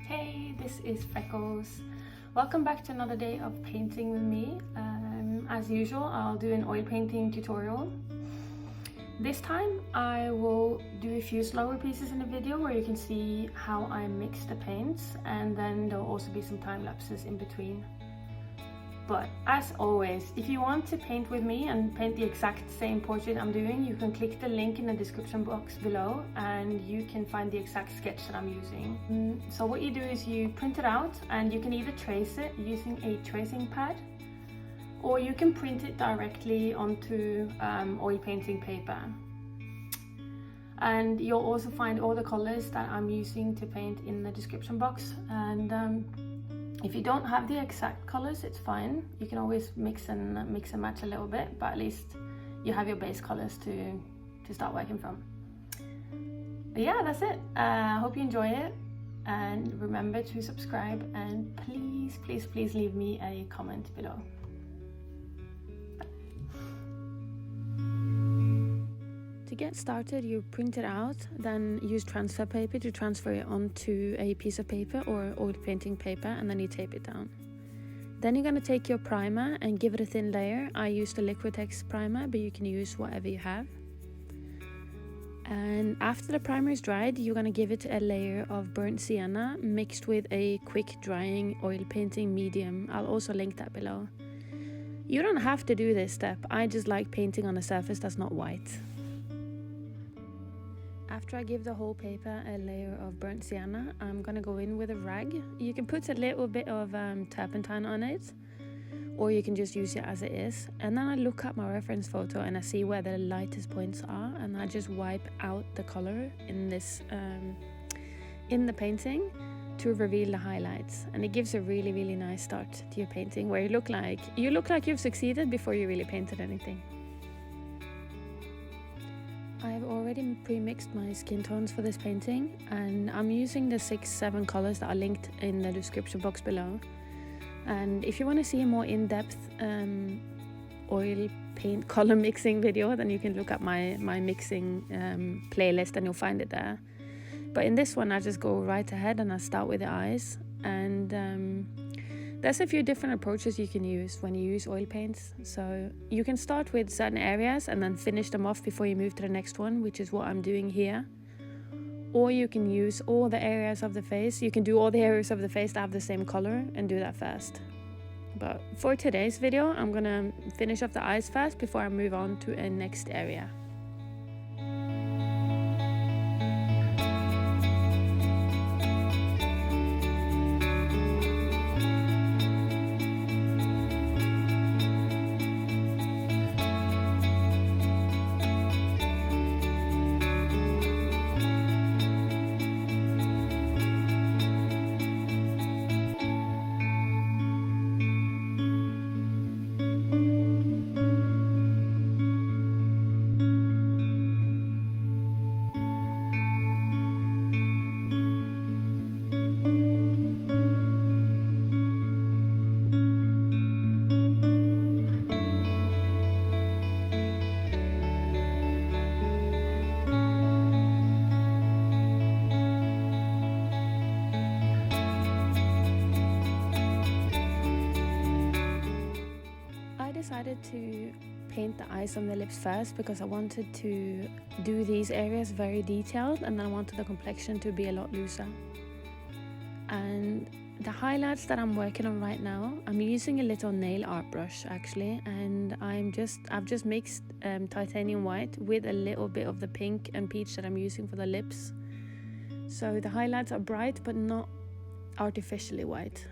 Hey, this is Freckles. Welcome back to another day of painting with me. As usual, I'll do an oil painting tutorial. This time I will do a few slower pieces in the video where you can see how I mix the paints, and then there'll also be some time lapses in between. But as always, if you want to paint with me and paint the exact same portrait I'm doing, you can click the link in the description box below and you can find the exact sketch that I'm using. So what you do is you print it out, and you can either trace it using a tracing pad, or you can print it directly onto oil painting paper. And you'll also find all the colors that I'm using to paint in the description box. And if you don't have the exact colors, it's fine. You can always mix and match a little bit, but at least you have your base colors to start working from. But yeah, that's it. I hope you enjoy it, and remember to subscribe, and please leave me a comment below. To get started, you print it out, then use transfer paper to transfer it onto a piece of paper or oil painting paper, and then you tape it down. Then you're going to take your primer and give it a thin layer. I used a Liquitex primer, but you can use whatever you have. And after the primer is dried, you're going to give it a layer of burnt sienna mixed with a quick drying oil painting medium. I'll also link that below. You don't have to do this step. I just like painting on a surface that's not white. After I give the whole paper a layer of burnt sienna, I'm gonna go in with a rag. You can put a little bit of turpentine on it, or you can just use it as it is. And then I look at my reference photo and I see where the lightest points are, and I just wipe out the color in this in the painting to reveal the highlights. And it gives a really nice start to your painting, where you look like you've succeeded before you really painted anything. I've already pre-mixed my skin tones for this painting, and I'm using the 6-7 colors that are linked in the description box below. And if you want to see a more in-depth oil paint color mixing video, then you can look at my mixing playlist and you'll find it there. But in this one I just go right ahead and I start with the eyes, and there's a few different approaches you can use when you use oil paints. So you can start with certain areas and then finish them off before you move to the next one, which is what I'm doing here. Or you can use all the areas of the face. You can do all the areas of the face that have the same color and do that first. But for today's video, I'm gonna finish off the eyes first before I move on to a next area. I decided to paint the eyes and the lips first because I wanted to do these areas very detailed, and I wanted the complexion to be a lot looser. And the highlights that I'm working on right now, I'm using a little nail art brush actually, and I've just mixed titanium white with a little bit of the pink and peach that I'm using for the lips. So the highlights are bright but not artificially white.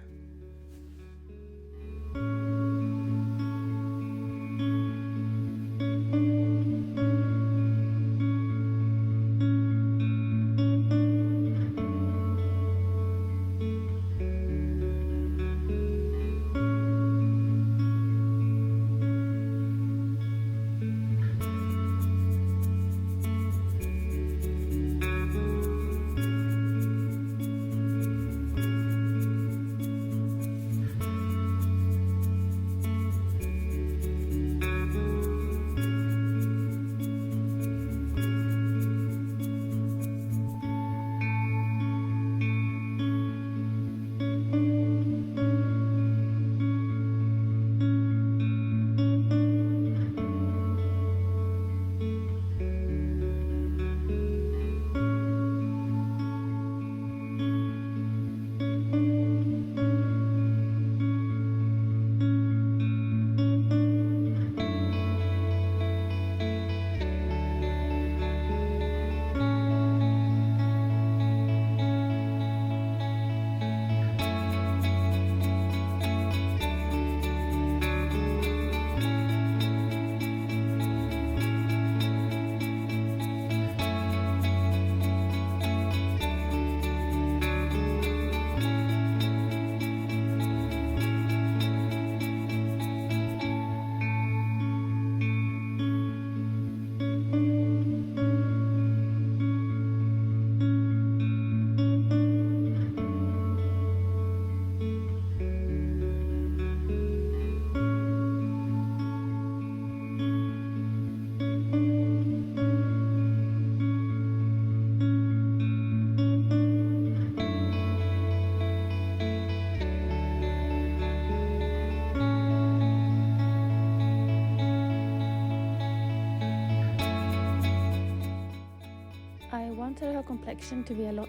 complexion to be a lot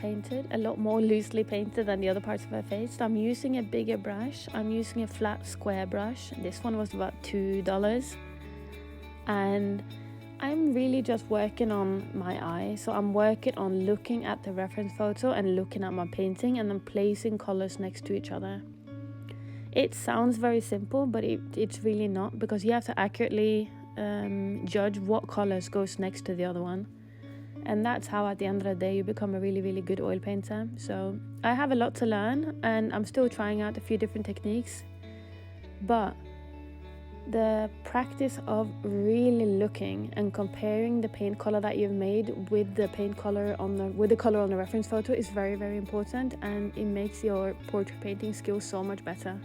painted, a lot more loosely painted than the other parts of her face. So I'm using a bigger brush. I'm using a flat square brush. This one was about $2. And I'm really just working on my eye. So I'm working on looking at the reference photo and looking at my painting and then placing colors next to each other. It sounds very simple, but it's really not, because you have to accurately judge what colors goes next to the other one. And that's how at the end of the day you become a really, really good oil painter. So I have a lot to learn and I'm still trying out a few different techniques. But the practice of really looking and comparing the paint color that you've made with the paint color with the color on the reference photo is very, very important, and it makes your portrait painting skills so much better.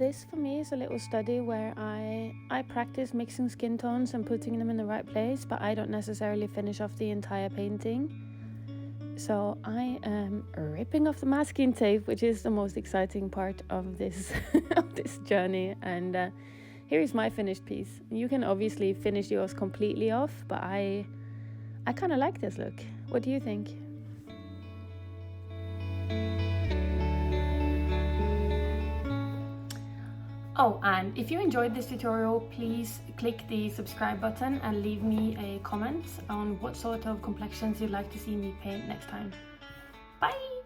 This for me is a little study where I practice mixing skin tones and putting them in the right place, but I don't necessarily finish off the entire painting. So I am ripping off the masking tape, which is the most exciting part of this of this journey. And here is my finished piece. You can obviously finish yours completely off, but I kind of like this look. What do you think? Oh, and if you enjoyed this tutorial, please click the subscribe button and leave me a comment on what sort of complexions you'd like to see me paint next time. Bye!